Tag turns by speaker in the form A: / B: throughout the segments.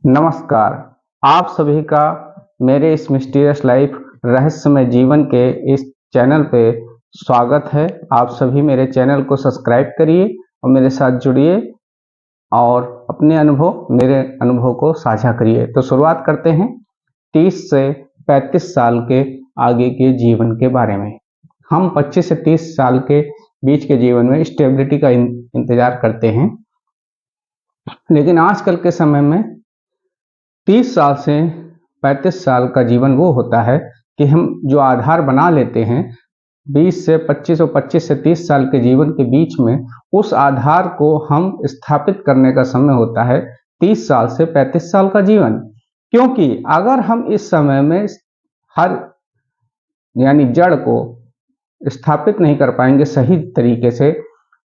A: नमस्कार। आप सभी का मेरे इस मिस्टीरियस लाइफ रहस्यमय जीवन के इस चैनल पे स्वागत है। आप सभी मेरे चैनल को सब्सक्राइब करिए और मेरे साथ जुड़िए और अपने अनुभव मेरे अनुभव को साझा करिए। तो शुरुआत करते हैं 30 से 35 साल के आगे के जीवन के बारे में। हम 25 से 30 साल के बीच के जीवन में स्टेबिलिटी का इंतजार करते हैं, लेकिन आजकल के समय में 30 साल से 35 साल का जीवन वो होता है कि हम जो आधार बना लेते हैं 20 से 25 और 25 से 30 साल के जीवन के बीच में, उस आधार को हम स्थापित करने का समय होता है 30 साल से 35 साल का जीवन। क्योंकि अगर हम इस समय में हर जड़ को स्थापित नहीं कर पाएंगे सही तरीके से,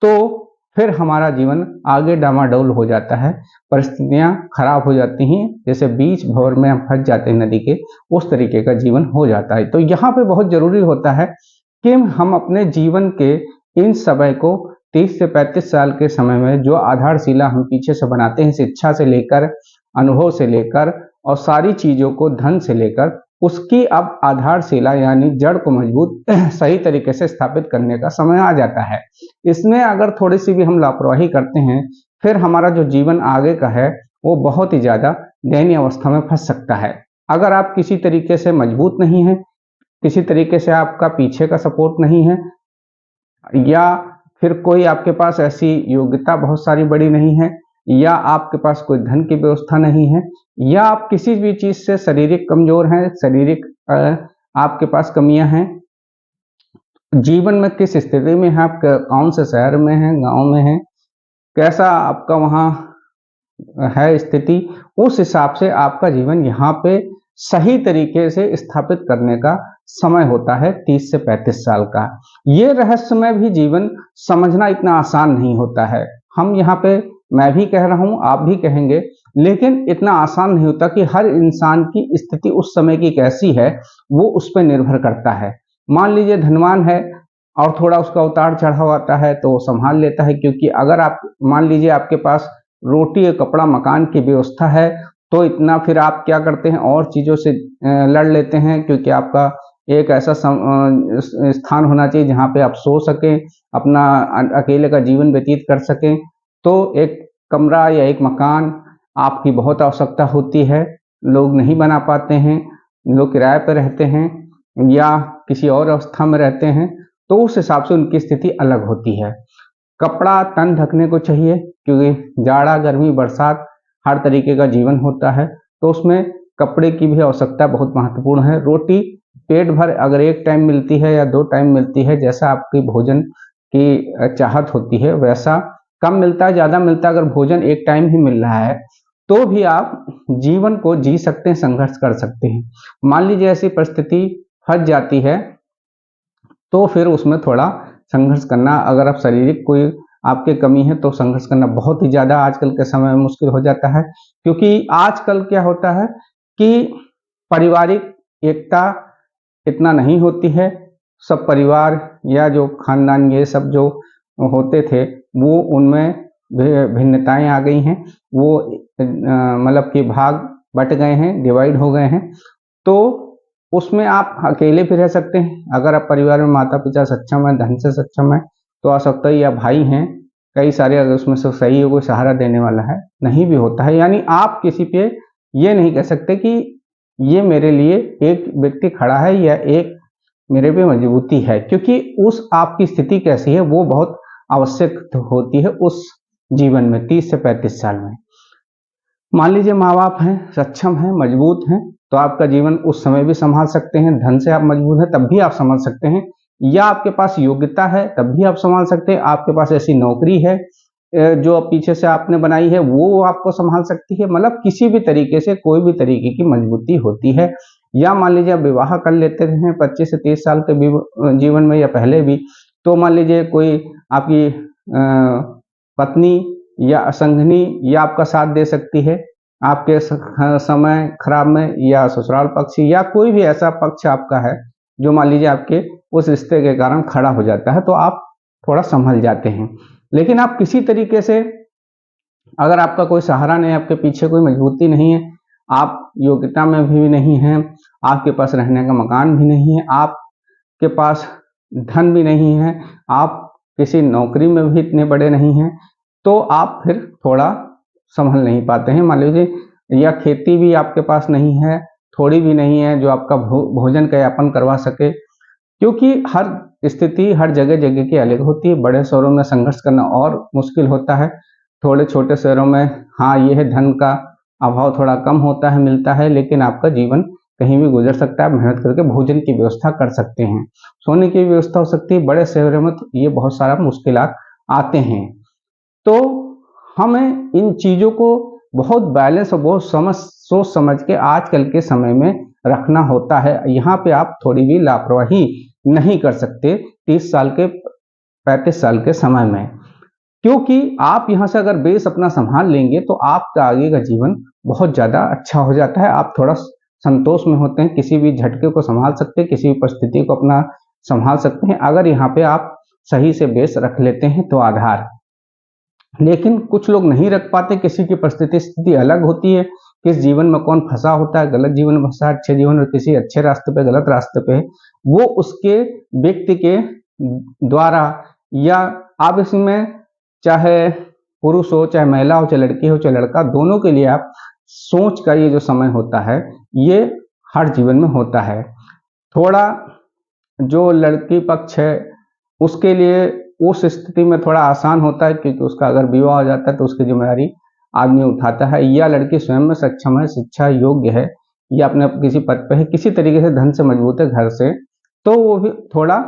A: तो फिर हमारा जीवन आगे डामाडोल हो जाता है, परिस्थितियां खराब हो जाती हैं। जैसे बीच भंवर में हम फंस जाते हैं नदी के, उस तरीके का जीवन हो जाता है। तो यहाँ पे बहुत जरूरी होता है कि हम अपने जीवन के इन समय को 30 से 35 साल के समय में जो आधारशिला हम पीछे से बनाते हैं, शिक्षा से लेकर, अनुभव से लेकर और सारी चीजों को, धन से लेकर, उसकी अब आधारशिला यानी जड़ को मजबूत सही तरीके से स्थापित करने का समय आ जाता है। इसमें अगर थोड़ी सी भी हम लापरवाही करते हैं, फिर हमारा जो जीवन आगे का है वो बहुत ही ज्यादा दयनीय अवस्था में फंस सकता है। अगर आप किसी तरीके से मजबूत नहीं है, किसी तरीके से आपका पीछे का सपोर्ट नहीं है, या फिर कोई आपके पास ऐसी योग्यता बहुत सारी बड़ी नहीं है, या आपके पास कोई धन की व्यवस्था नहीं है, या आप किसी भी चीज से शारीरिक कमजोर हैं, शारीरिक आपके पास कमियां हैं, जीवन में किस स्थिति में है, आप कौन से शहर में हैं, गांव में हैं, कैसा आपका वहाँ है स्थिति, उस हिसाब से आपका जीवन यहाँ पे सही तरीके से स्थापित करने का समय होता है 30 से 35 साल का। ये रहस्यमय भी जीवन समझना इतना आसान नहीं होता है। हम यहाँ पे, मैं भी कह रहा हूँ, आप भी कहेंगे, लेकिन इतना आसान नहीं होता कि हर इंसान की स्थिति उस समय की कैसी है वो उस पर निर्भर करता है। मान लीजिए धनवान है और थोड़ा उसका उतार चढ़ाव आता है तो वो संभाल लेता है, क्योंकि अगर आप मान लीजिए आपके पास रोटी, कपड़ा, मकान की व्यवस्था है, तो इतना फिर आप क्या करते हैं, और चीजों से लड़ लेते हैं, क्योंकि आपका एक ऐसा स्थान होना चाहिए जहाँ पे आप सो सकें, अपना अकेले का जीवन व्यतीत कर सकें। तो एक कमरा या एक मकान आपकी बहुत आवश्यकता होती है। लोग नहीं बना पाते हैं, लोग किराए पर रहते हैं या किसी और अवस्था में रहते हैं, तो उस हिसाब से उनकी स्थिति अलग होती है। कपड़ा तन ढकने को चाहिए, क्योंकि जाड़ा, गर्मी, बरसात हर तरीके का जीवन होता है, तो उसमें कपड़े की भी आवश्यकता बहुत महत्वपूर्ण है। रोटी पेट भर अगर एक टाइम मिलती है या 2 टाइम मिलती है, जैसा आपकी भोजन की चाहत होती है, वैसा कम मिलता है, ज्यादा मिलता है, अगर भोजन एक टाइम ही मिल रहा है तो भी आप जीवन को जी सकते हैं, संघर्ष कर सकते हैं। मान लीजिए ऐसी परिस्थिति फंस जाती है तो फिर उसमें थोड़ा संघर्ष करना, अगर आप शारीरिक कोई आपके कमी है तो संघर्ष करना बहुत ही ज्यादा आजकल के समय में मुश्किल हो जाता है। क्योंकि आजकल क्या होता है कि पारिवारिक एकता इतना नहीं होती है। सब परिवार या जो खानदान ये सब जो होते थे वो उनमें भिन्नताएं आ गई हैं, वो मतलब कि भाग बट गए हैं, डिवाइड हो गए हैं। तो उसमें आप अकेले भी रह सकते हैं। अगर आप परिवार में माता पिता सक्षम है, धन से सक्षम है, तो आ सकता है, या भाई हैं कई सारे, अगर उसमें से सही है, कोई सहारा देने वाला है, नहीं भी होता है, यानी आप किसी पे ये नहीं कह सकते कि ये मेरे लिए एक व्यक्ति खड़ा है या एक मेरे पे मजबूती है, क्योंकि उस आपकी स्थिति कैसी है वो बहुत आवश्यक होती है उस जीवन में 30 से 35 साल में। मान लीजिए माँ बाप हैं, सक्षम हैं, मजबूत हैं, तो आपका जीवन उस समय भी संभाल सकते हैं। धन से आप मजबूत हैं तब भी आप संभाल सकते हैं, या आपके पास योग्यता है तब भी आप संभाल सकते हैं। आपके पास ऐसी नौकरी है जो पीछे से आपने बनाई है वो आपको संभाल सकती है। मतलब किसी भी तरीके से कोई भी तरीके की मजबूती होती है। या मान लीजिए आप विवाह कर लेते हैं 25 से 30 साल के जीवन में या पहले भी, तो मान लीजिए कोई आपकी पत्नी या असंगनी या आपका साथ दे सकती है आपके समय खराब में, या ससुराल पक्ष या कोई भी ऐसा पक्ष आपका है जो मान लीजिए आपके उस रिश्ते के कारण खड़ा हो जाता है, तो आप थोड़ा संभल जाते हैं। लेकिन आप किसी तरीके से अगर आपका कोई सहारा नहीं, आपके पीछे कोई मजबूती नहीं है, आप योग्यता में भी नहीं हैं, आपके पास रहने का मकान भी नहीं है, आपके पास धन भी नहीं है, आप किसी नौकरी में भी इतने बड़े नहीं हैं, तो आप फिर थोड़ा संभल नहीं पाते हैं। मान लीजिए या खेती भी आपके पास नहीं है, थोड़ी भी नहीं है जो आपका भोजन का यापन करवा सके, क्योंकि हर स्थिति हर जगह जगह की अलग होती है। बड़े शहरों में संघर्ष करना और मुश्किल होता है, थोड़े छोटे शहरों में हाँ ये है, धन का अभाव थोड़ा कम होता है, मिलता है, लेकिन आपका जीवन कहीं भी गुजर सकता है। आप मेहनत करके भोजन की व्यवस्था कर सकते हैं, सोने की व्यवस्था हो सकती है। बड़े शहरों में तो ये बहुत सारा मुश्किलात आते हैं। तो हमें इन चीज़ों को बहुत बैलेंस और बहुत सोच समझ के आजकल के समय में रखना होता है। यहाँ पे आप थोड़ी भी लापरवाही नहीं कर सकते 30 साल के 35 साल के समय में, क्योंकि आप यहाँ से अगर बेस अपना संभाल लेंगे तो आपका आगे का जीवन बहुत ज़्यादा अच्छा हो जाता है। आप थोड़ा संतोष में होते हैं, किसी भी झटके को संभाल सकते हैं, किसी भी परिस्थिति को अपना संभाल सकते हैं, अगर यहाँ पे आप सही से बेस रख लेते हैं तो आधार। लेकिन कुछ लोग नहीं रख पाते, किसी की परिस्थिति स्थिति अलग होती है, किस जीवन में कौन फंसा होता है, गलत जीवन में फंसा, अच्छे जीवन में, किसी अच्छे रास्ते पे गलत रास्ते पे, वो उसके व्यक्ति के द्वारा, या आप इसमें चाहे पुरुष हो, चाहे महिला हो, चाहे लड़की हो, चाहे लड़का, दोनों के लिए आप सोच का ये जो समय होता है ये हर जीवन में होता है। थोड़ा जो लड़की पक्ष है उसके लिए उस स्थिति में थोड़ा आसान होता है, क्योंकि उसका अगर विवाह हो जाता है तो उसकी जिम्मेदारी आदमी उठाता है, या लड़की स्वयं में सक्षम है, शिक्षा योग्य है, या अपने किसी पद पे है, किसी तरीके से धन से मजबूत है घर से, तो वो भी थोड़ा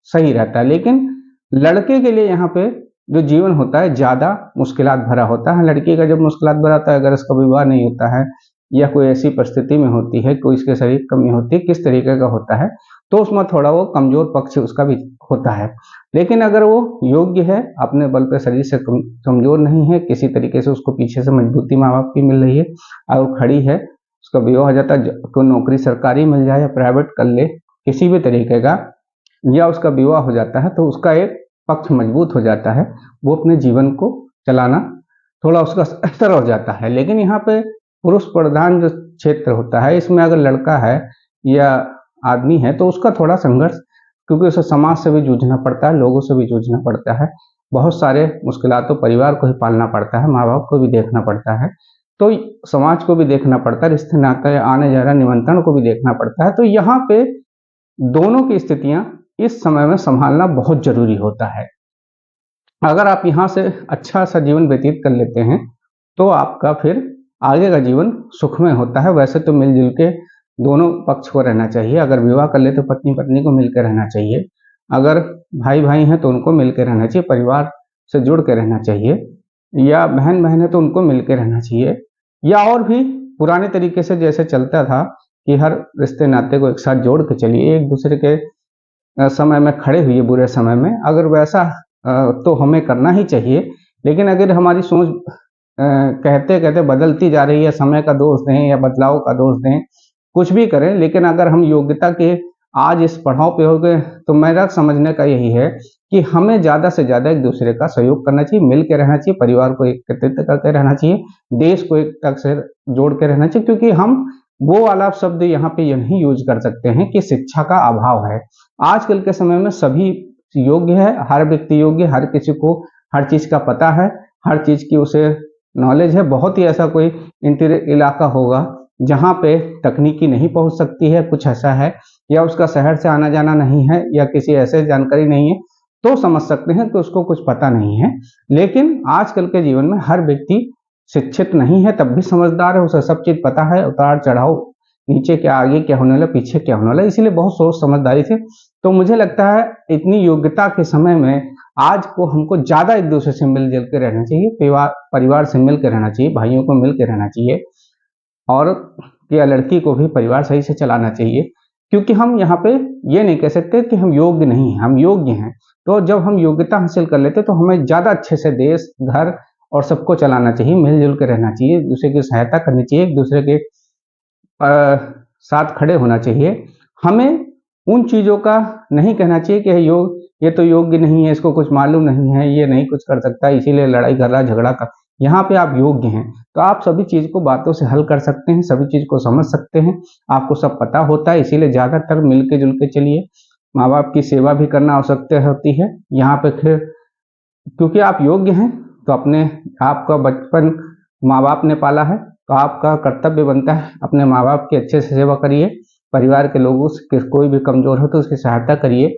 A: सही रहता है। लेकिन लड़के के लिए यहाँ पे जो जीवन होता है ज़्यादा मुश्किलात भरा होता है। लड़की का जब मुश्किलात भरा होता है, अगर उसका विवाह नहीं होता है या कोई ऐसी परिस्थिति में होती है, कोई इसके शरीर कमी होती है, किस तरीके का होता है, तो उसमें थोड़ा वो कमजोर पक्ष उसका भी होता है। लेकिन अगर वो योग्य है, अपने बल पे शरीर से कमजोर नहीं है, किसी तरीके से उसको पीछे से मजबूती माँ बाप की मिल रही है, और खड़ी है, उसका विवाह हो जाता है, कोई नौकरी सरकारी मिल जाए या प्राइवेट कर ले किसी भी तरीके का, या उसका विवाह हो जाता है, तो उसका एक पक्ष मजबूत हो जाता है, वो अपने जीवन को चलाना थोड़ा उसका असर हो जाता है। लेकिन यहाँ पे पुरुष प्रधान जो क्षेत्र होता है, इसमें अगर लड़का है या आदमी है तो उसका थोड़ा संघर्ष, क्योंकि उसे समाज से भी जूझना पड़ता है, लोगों से भी जूझना पड़ता है, बहुत सारे मुश्किलात, तो परिवार को ही पालना पड़ता है, माँ बाप को भी देखना पड़ता है, तो समाज को भी देखना पड़ता है, रिश्ते नाते आने जा रहे निमंत्रण को भी देखना पड़ता है। तो यहाँ पे दोनों की स्थितियाँ इस समय में संभालना बहुत जरूरी होता है। अगर आप यहाँ से अच्छा सा जीवन व्यतीत कर लेते हैं तो आपका फिर आगे का जीवन सुखमय होता है। वैसे तो मिलजुल के दोनों पक्ष को रहना चाहिए, अगर विवाह कर ले तो पत्नी पत्नी को मिलकर रहना चाहिए, अगर भाई भाई हैं तो उनको मिलकर रहना चाहिए, परिवार से जुड़ के रहना चाहिए, या बहन बहन है तो उनको मिलकर रहना चाहिए, या और भी पुराने तरीके से जैसे चलता था कि हर रिश्ते नाते को एक साथ जोड़ के चलिए, एक दूसरे के समय में खड़े हुए बुरे समय में, अगर वैसा तो हमें करना ही चाहिए। लेकिन अगर हमारी सोच कहते कहते बदलती जा रही है, समय का दोष दें या बदलाव का दोष दें, कुछ भी करें, लेकिन अगर हम योग्यता के आज इस पड़ाव पे हो गए तो मेरा समझने का यही है कि हमें ज़्यादा से ज़्यादा एक दूसरे का सहयोग करना चाहिए, मिल के रहना चाहिए, परिवार को एकत्रित करके रहना चाहिए, देश को एक तक से जोड़ के रहना चाहिए, क्योंकि हम वो वाला शब्द यहाँ पे ये नहीं यूज कर सकते हैं कि शिक्षा का अभाव है। आजकल के समय में सभी योग्य है, हर व्यक्ति योग्य, हर किसी को हर चीज़ का पता है, हर चीज़ की उसे नॉलेज है। बहुत ही ऐसा कोई इंटीरियर इलाका होगा जहाँ पे तकनीकी नहीं पहुँच सकती है, कुछ ऐसा है, या उसका शहर से आना जाना नहीं है, या किसी ऐसे जानकारी नहीं है, तो समझ सकते हैं कि उसको कुछ पता नहीं है। लेकिन आजकल के जीवन में हर व्यक्ति शिक्षित नहीं है तब भी समझदार है, उसे सब चीज़ पता है, उतार चढ़ाव, नीचे क्या, आगे क्या होने वाला, पीछे क्या होने वाला, इसीलिए बहुत सोच समझदारी से। तो मुझे लगता है इतनी योग्यता के समय में आज को हमको ज़्यादा एक दूसरे से मिलजुल के रहना चाहिए, परिवार से मिल के रहना चाहिए, भाइयों को मिल के रहना चाहिए, और या लड़की को भी परिवार सही से चलाना चाहिए, क्योंकि हम यहाँ पे ये नहीं कह सकते कि हम योग्य नहीं हैं, हम योग्य हैं। तो जब हम योग्यता हासिल कर लेते तो हमें ज़्यादा अच्छे से देश, घर और सबको चलाना चाहिए, मिलजुल के रहना चाहिए, एक दूसरे की सहायता करनी चाहिए, एक दूसरे के साथ खड़े होना चाहिए। हमें उन चीज़ों का नहीं कहना चाहिए कि ये तो योग्य नहीं है, इसको कुछ मालूम नहीं है, ये नहीं कुछ कर सकता, इसीलिए लड़ाई कर रहा, झगड़ा कर, यहाँ पे आप योग्य हैं, तो आप सभी चीज़ को बातों से हल कर सकते हैं, सभी चीज़ को समझ सकते हैं, आपको सब पता होता है। इसीलिए ज़्यादातर मिल के जुल के चलिए। माँ बाप की सेवा भी करना आवश्यकता होती है यहाँ पे। फिर क्योंकि आप योग्य हैं, तो अपने आपका बचपन माँ बाप ने पाला है, तो आपका कर्तव्य बनता है अपने माँ बाप की अच्छे से सेवा करिए। परिवार के लोगों से कोई भी कमजोर हो तो उसकी सहायता करिए।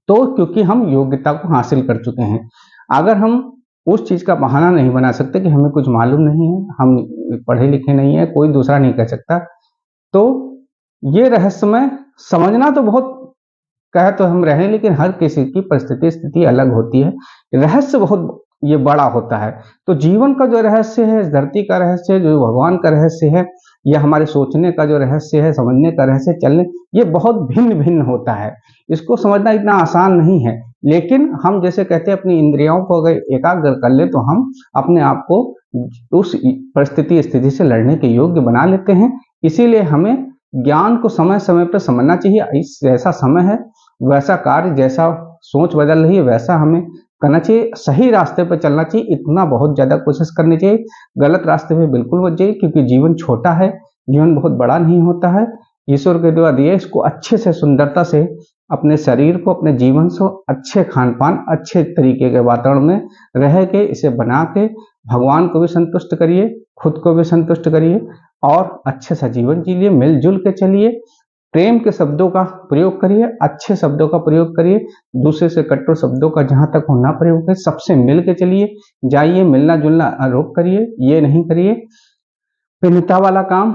A: तो क्योंकि हम योग्यता को हासिल कर चुके हैं, अगर हम उस चीज़ का बहाना नहीं बना सकते कि हमें कुछ मालूम नहीं है, हम पढ़े लिखे नहीं है, कोई दूसरा नहीं कह सकता। तो ये रहस्यमय समझना तो बहुत कहे तो हम रहें, लेकिन हर किसी की परिस्थिति स्थिति अलग होती है। रहस्य बहुत ये बड़ा होता है। तो जीवन का जो रहस्य है, इस धरती का रहस्य है, जो भगवान का रहस्य है, या हमारे सोचने का जो रहस्य है, समझने का रहस्य, चलने, ये बहुत भिन्न भिन्न होता है। इसको समझना इतना आसान नहीं है, लेकिन हम जैसे कहते हैं अपनी इंद्रियों को अगर एकाग्र कर ले तो हम अपने आप को उस परिस्थिति स्थिति से लड़ने के योग्य बना लेते हैं। इसीलिए हमें ज्ञान को समय समय पर समझना चाहिए। इस जैसा समय है वैसा कार्य, जैसा सोच बदल रही है वैसा हमें करना चाहिए। सही रास्ते पर चलना चाहिए, इतना बहुत ज़्यादा कोशिश करनी चाहिए। गलत रास्ते पे बिल्कुल मत जाइए, क्योंकि जीवन छोटा है, जीवन बहुत बड़ा नहीं होता है। ईश्वर के द्वारा दिए, इसको अच्छे से सुंदरता से अपने शरीर को, अपने जीवन से अच्छे खान पान, अच्छे तरीके के वातावरण में रह के इसे बना के भगवान को भी संतुष्ट करिए, खुद को भी संतुष्ट करिए और अच्छे सा जीवन जिए। मिलजुल के चलिए, प्रेम के शब्दों का प्रयोग करिए, अच्छे शब्दों का प्रयोग करिए, दूसरे से कट्टर शब्दों का जहां तक हो ना प्रयोग करिए। सबसे मिल के चलिए, जाइए, मिलना जुलना आरोप करिए, ये नहीं करिए भिन्नता वाला काम।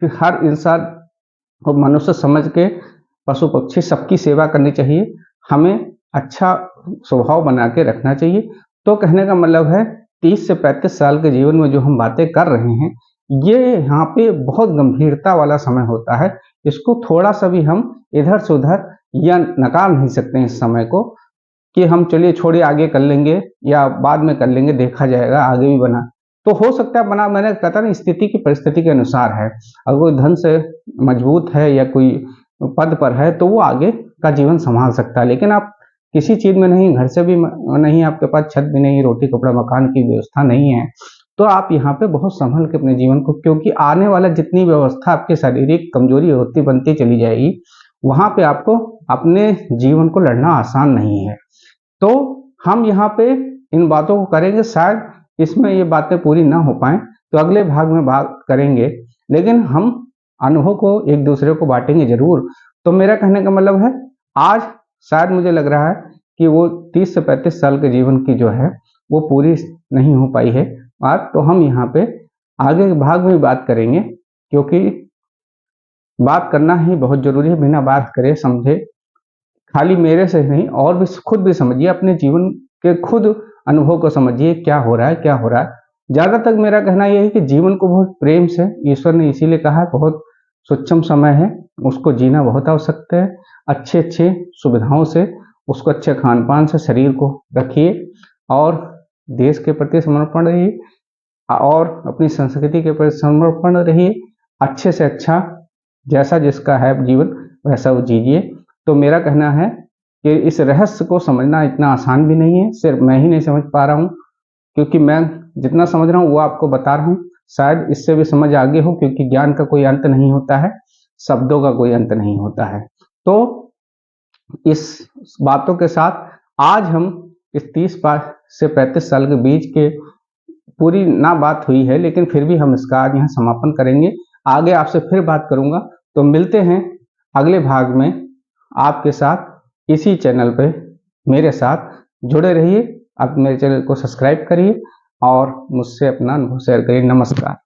A: कि हर इंसान को मनुष्य समझ के पशु पक्षी सबकी सेवा करनी चाहिए, हमें अच्छा स्वभाव बना के रखना चाहिए। तो कहने का मतलब है 30 से 35 साल के जीवन में जो हम बातें कर रहे हैं, ये यहाँ पे बहुत गंभीरता वाला समय होता है। इसको थोड़ा सा भी हम इधर से उधर या नकार नहीं सकते हैं इस समय को, कि हम चलिए छोड़िए आगे कर लेंगे या बाद में कर लेंगे, देखा जाएगा, आगे भी बना तो हो सकता है बना। मैंने कहता ना, स्थिति की परिस्थिति के अनुसार है। अगर कोई धन से मजबूत है या कोई पद पर है तो वो आगे का जीवन संभाल सकता है, लेकिन आप किसी चीज में नहीं, घर से भी नहीं, आपके पास छत भी नहीं, रोटी कपड़ा मकान की व्यवस्था नहीं है, तो आप यहाँ पे बहुत संभल के अपने जीवन को, क्योंकि आने वाला जितनी व्यवस्था आपकी शारीरिक कमजोरी होती बनती चली जाएगी, वहां पे आपको अपने जीवन को लड़ना आसान नहीं है। तो हम यहाँ पे इन बातों को करेंगे, शायद इसमें ये बातें पूरी ना हो पाए तो अगले भाग में बात करेंगे, लेकिन हम अनुभव को एक दूसरे को बांटेंगे जरूर। तो मेरा कहने का मतलब है, आज शायद मुझे लग रहा है कि वो 30 से 35 साल के जीवन की जो है वो पूरी नहीं हो पाई है बात। तो हम यहाँ पे आगे के भाग में बात करेंगे, क्योंकि बात करना ही बहुत जरूरी है। बिना बात करे समझे, खाली मेरे से नहीं, और भी खुद भी समझिए, अपने जीवन के खुद अनुभव को समझिए, क्या हो रहा है, क्या हो रहा है। ज्यादा तक मेरा कहना यह है कि जीवन को बहुत प्रेम से, ईश्वर ने इसीलिए कहा है, बहुत सूक्ष्म समय है, उसको जीना बहुत आवश्यक है। अच्छे अच्छे सुविधाओं से, उसको अच्छे खान पान से शरीर को रखिए और देश के प्रति समर्पण रहिए और अपनी संस्कृति के प्रति समर्पण रहिए। अच्छे से अच्छा, जैसा जिसका है जीवन वैसा वो जीजिए। तो मेरा कहना है कि इस रहस्य को समझना इतना आसान भी नहीं है, सिर्फ मैं ही नहीं समझ पा रहा हूँ, क्योंकि मैं जितना समझ रहा हूँ वो आपको बता रहा हूँ। शायद इससे भी समझ आगे हो, क्योंकि ज्ञान का कोई अंत नहीं होता है, शब्दों का कोई अंत नहीं होता है। तो इस बातों के साथ आज हम इस 30 से 35 साल के बीच के पूरी ना बात हुई है, लेकिन फिर भी हम इसका आज यहाँ समापन करेंगे। आगे आपसे फिर बात करूंगा। तो मिलते हैं अगले भाग में आपके साथ इसी चैनल पे। मेरे साथ जुड़े रहिए, आप मेरे चैनल को सब्सक्राइब करिए और मुझसे अपना अनुभव शेयर करिए। नमस्कार।